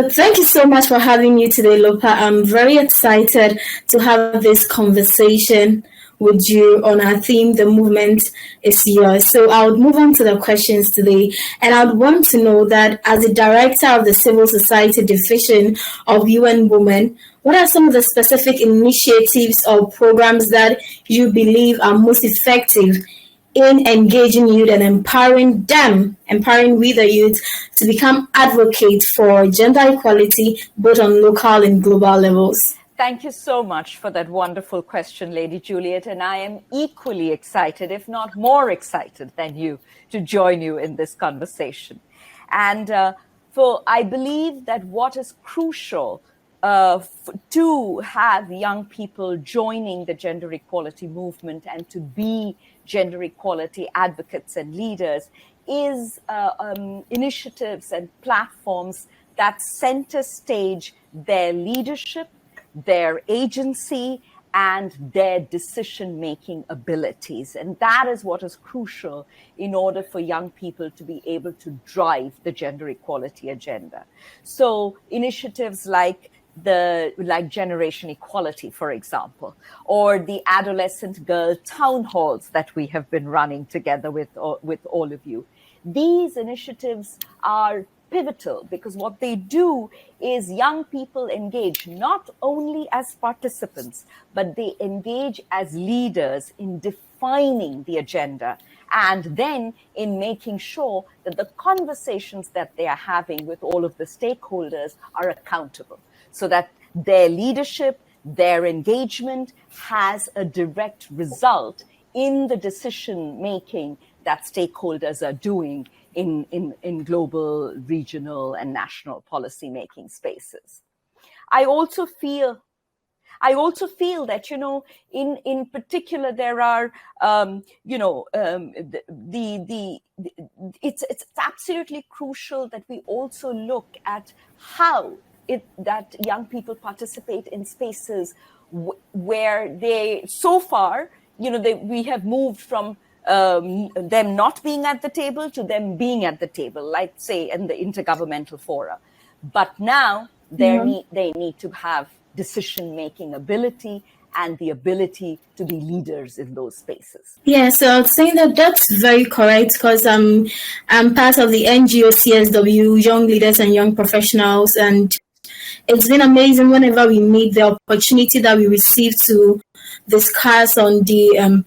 So thank you so much for having me today, Lopa. I'm very excited to have this conversation with you on our theme, The Movement is Yours. So I would move on to the questions today. And I would want to know that as the director of the Civil Society Division of UN Women, what are some of the specific initiatives or programs that you believe are most effective in engaging youth and empowering we the youth to become advocates for gender equality, both on local and global levels? Thank you so much for that wonderful question, Lady Juliet. And I am equally excited, if not more excited than you, to join you in this conversation. And for I believe that what is crucial to have young people joining the gender equality movement and to be gender equality advocates and leaders is initiatives and platforms that center stage their leadership, their agency, and their decision-making abilities. And that is what is crucial in order for young people to be able to drive the gender equality agenda. So initiatives like Generation Equality, for example, or the adolescent girl town halls that we have been running together with all of you. These initiatives are pivotal because what they do is young people engage not only as participants, but they engage as leaders in defining the agenda and then in making sure that the conversations that they are having with all of the stakeholders are accountable, so that their leadership, their engagement has a direct result in the decision making that stakeholders are doing in global, regional, and national policy making spaces. I also feel that, in particular, there are, it's absolutely crucial that we also look at how that young people participate in spaces where they, so far, we have moved from them not being at the table to them being at the table, like say in the intergovernmental fora. But now they need to have decision-making ability and the ability to be leaders in those spaces. Yeah, so I'd say that that's very correct because I'm part of the NGO CSW, Young Leaders and Young Professionals, and it's been amazing whenever we meet, the opportunity that we receive to discuss on the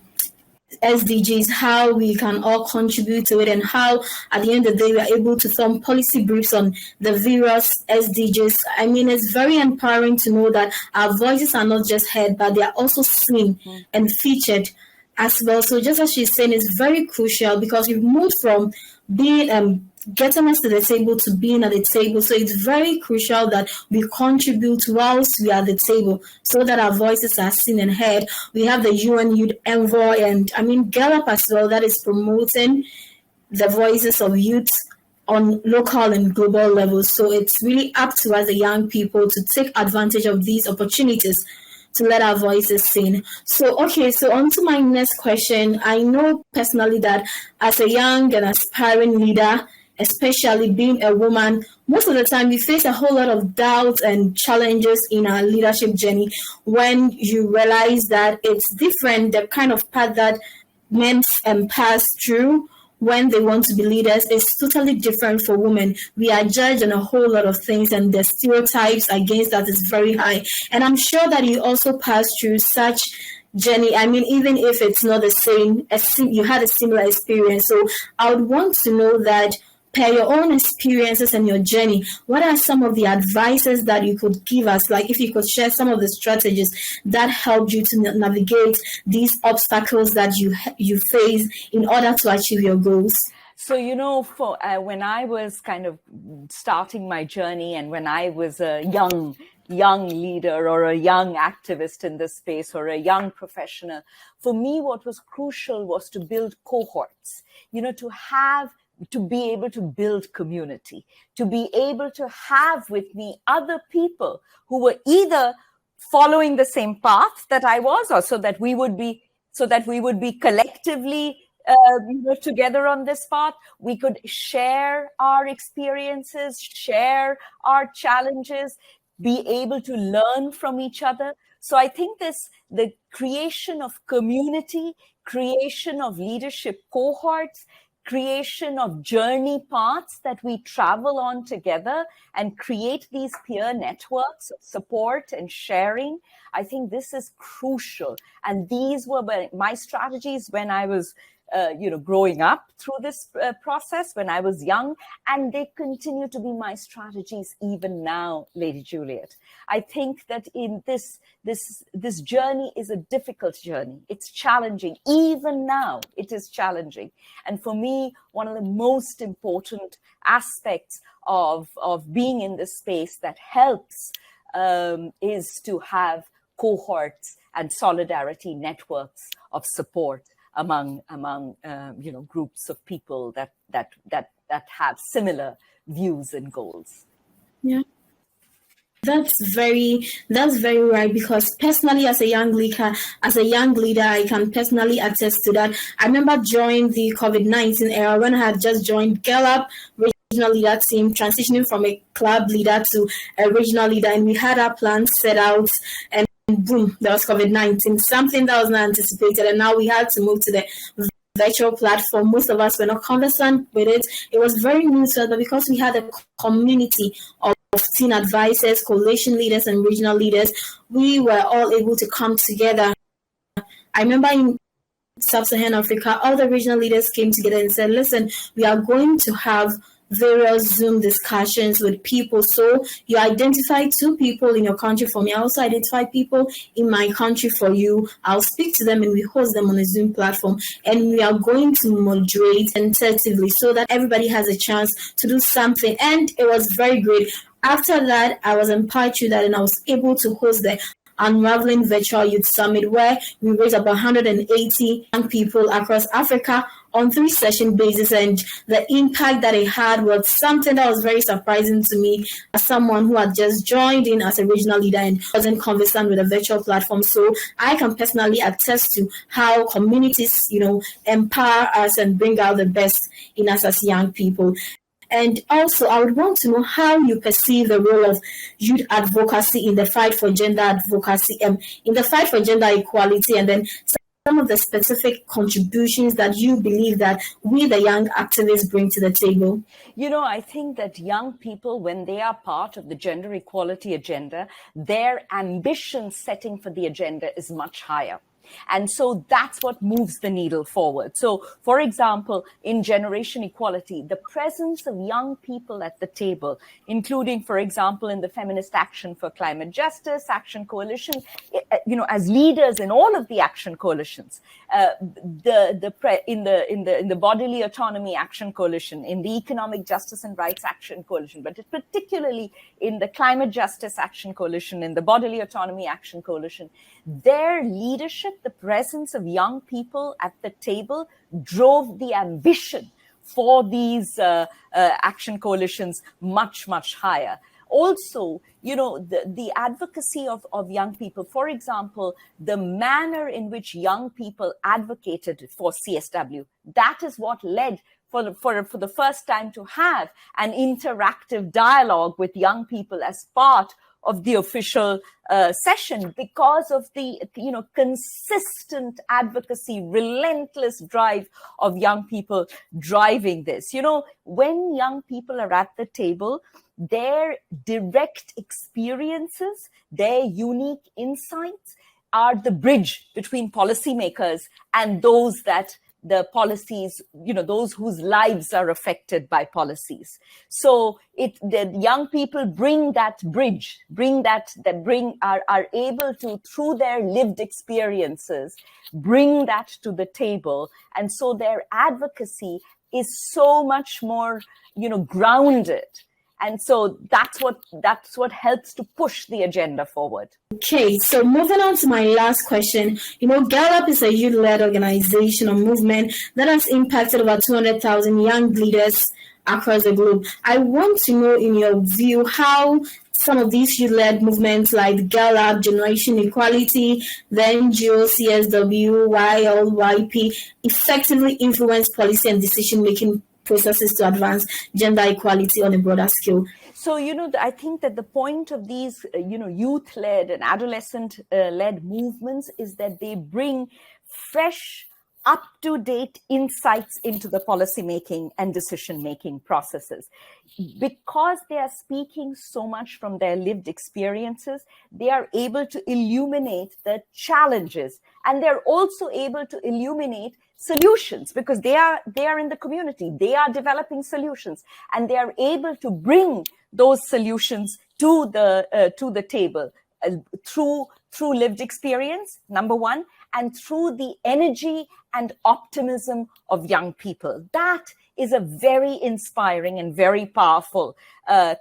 SDGs, how we can all contribute to it, and how at the end of the day we are able to form policy briefs on the various SDGs. I mean, it's very empowering to know that our voices are not just heard, but they are also seen and featured as well. So just as she's saying, it's very crucial because we've moved from being getting us to the table to being at the table. So it's very crucial that we contribute whilst we are at the table so that our voices are seen and heard. We have the UN Youth Envoy and Gallup as well, that is promoting the voices of youth on local and global levels. So it's really up to us, the young people, to take advantage of these opportunities to let our voices seen. So on to my next question. I know personally that as a young and aspiring leader, especially being a woman, most of the time we face a whole lot of doubts and challenges in our leadership journey when you realize that it's different, the kind of path that men pass through when they want to be leaders is totally different for women. We are judged on a whole lot of things and the stereotypes against that is very high. And I'm sure that you also passed through such journey. I mean, even if it's not the same, you had a similar experience. So I would want to know that per your own experiences and your journey, what are some of the advices that you could give us? Like if you could share some of the strategies that helped you to navigate these obstacles that you face in order to achieve your goals. So, for when I was kind of starting my journey and when I was a young leader or a young activist in this space or a young professional, for me, what was crucial was to build cohorts, to be able to build community, to be able to have with me other people who were either following the same path that I was, or so that we would be collectively together on this path. We could share our experiences, share our challenges, be able to learn from each other. So I think the creation of community, creation of leadership cohorts, creation of journey paths that we travel on together and create these peer networks of support and sharing. I think this is crucial. And these were my strategies when I was growing up through this process when I was young, and they continue to be my strategies even now, Lady Juliet. I think that in this journey is a difficult journey. It's challenging. Even now, it is challenging. And for me, one of the most important aspects of being in this space that helps is to have cohorts and solidarity networks of support among groups of people that have similar views and goals. Yeah, that's very right, because personally, as a young leader, I can personally attest to that. I remember during the COVID-19 era when I had just joined Gallup regional leader team, transitioning from a club leader to a regional leader, and we had our plans set out, and boom, there was COVID-19, something that was not anticipated, and now we had to move to the virtual platform. Most of us were not conversant with it. It was very new to us, but because we had a community of teen advisors, coalition leaders, and regional leaders, we were all able to come together. I remember in Sub-Saharan Africa, all the regional leaders came together and said, listen, we are going to have various Zoom discussions with people. So you identify 2 people in your country for me. I also identify people in my country for you. I'll speak to them and we host them on a Zoom platform. And we are going to moderate tentatively so that everybody has a chance to do something. And it was very great. After that, I was empowered to that and I was able to host the Unraveling Virtual Youth Summit, where we raised about 180 young people across Africa on 3-session basis, and the impact that it had was something that was very surprising to me as someone who had just joined in as a regional leader and wasn't conversant with a virtual platform. So I can personally attest to how communities, empower us and bring out the best in us as young people. And also, I would want to know how you perceive the role of youth advocacy in the fight for gender advocacy, in the fight for gender equality, and then some of the specific contributions that you believe that we, the young activists, bring to the table. I think that young people, when they are part of the gender equality agenda, their ambition setting for the agenda is much higher. And so that's what moves the needle forward. So, for example, in generation equality, the presence of young people at the table, including, for example, in the Feminist Action for Climate Justice Action Coalition, as leaders in all of the action coalitions, in the Bodily Autonomy Action Coalition, in the Economic Justice and Rights Action Coalition, but particularly in the Climate Justice Action Coalition, in the Bodily Autonomy Action Coalition, their leadership, the presence of young people at the table, drove the ambition for these action coalitions much, much higher. Also, the advocacy of young people, for example, the manner in which young people advocated for CSW, that is what led for the first time to have an interactive dialogue with young people as part of the official session, because of the consistent advocacy, relentless drive of young people driving this. When young people are at the table, their direct experiences, their unique insights are the bridge between policymakers and those that the policies, those whose lives are affected by policies. So the young people bring that bridge, are able to, through their lived experiences, bring that to the table. And so their advocacy is so much more, grounded. And so that's what helps to push the agenda forward. Okay, so moving on to my last question. Gallup is a youth-led organization or movement that has impacted over 200,000 young leaders across the globe. I want to know, in your view, how some of these youth-led movements like Girl Up, Generation Equality, the NGO, CSW, YLYP effectively influence policy and decision-making processes to advance gender equality on a broader scale. So, I think that the point of these, youth-led and adolescent-led movements is that they bring fresh, up-to-date insights into the policymaking and decision-making processes. Because they are speaking so much from their lived experiences, they are able to illuminate the challenges, and they're also able to illuminate solutions, because they are in the community, they are developing solutions, and they are able to bring those solutions to the table through lived experience, number one, and through the energy and optimism of young people. That is a very inspiring and very powerful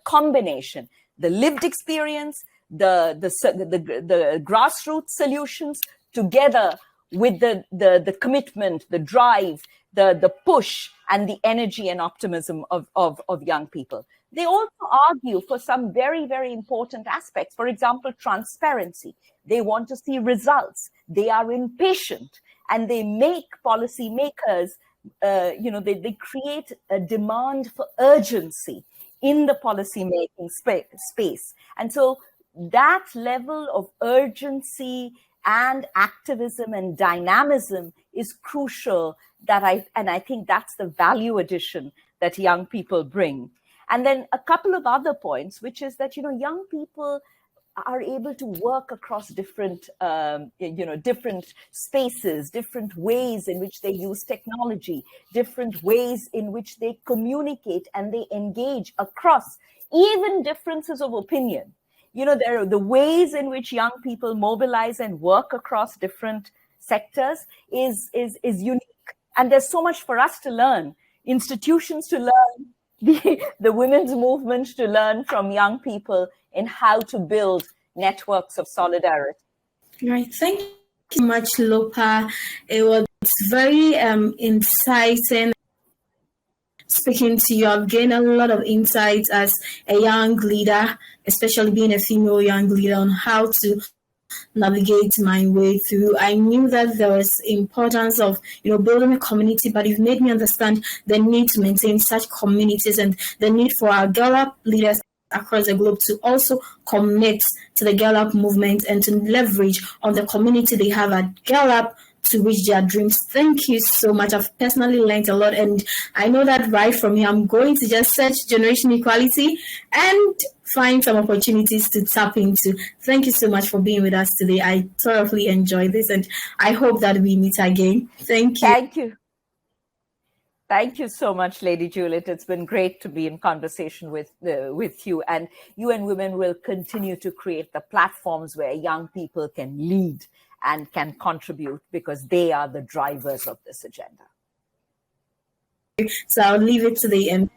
combination. The lived experience, the grassroots solutions, together with the commitment, the drive, the push, and the energy and optimism of young people. They also argue for some very, very important aspects. For example, transparency. They want to see results. They are impatient, and they make policymakers, they create a demand for urgency in the policymaking space. And so that level of urgency and activism and dynamism is crucial. And I think that's the value addition that young people bring. And then a couple of other points, which is that, young people are able to work across different spaces, different ways in which they use technology, different ways in which they communicate and they engage across even differences of opinion. There are the ways in which young people mobilize and work across different sectors is unique. And there's so much for us to learn, institutions to learn, the women's movement to learn from young people in how to build networks of solidarity. Right. Thank you so much, Lopa. It was very inciting speaking to you. I've gained a lot of insights as a young leader, especially being a female young leader, on how to navigate my way through. I knew that there was importance of building a community, but you've made me understand the need to maintain such communities and the need for our Girl Up leaders across the globe to also commit to the Girl Up movement and to leverage on the community they have at Girl Up to reach their dreams. Thank you so much. I've personally learned a lot, and I know that right from here, I'm going to just search generation equality and find some opportunities to tap into. Thank you so much for being with us today. I thoroughly enjoyed this, and I hope that we meet again. Thank you. Thank you. Thank you so much, Lady Juliet. It's been great to be in conversation with you. And UN Women will continue to create the platforms where young people can lead and can contribute, because they are the drivers of this agenda. So I'll leave it to the end.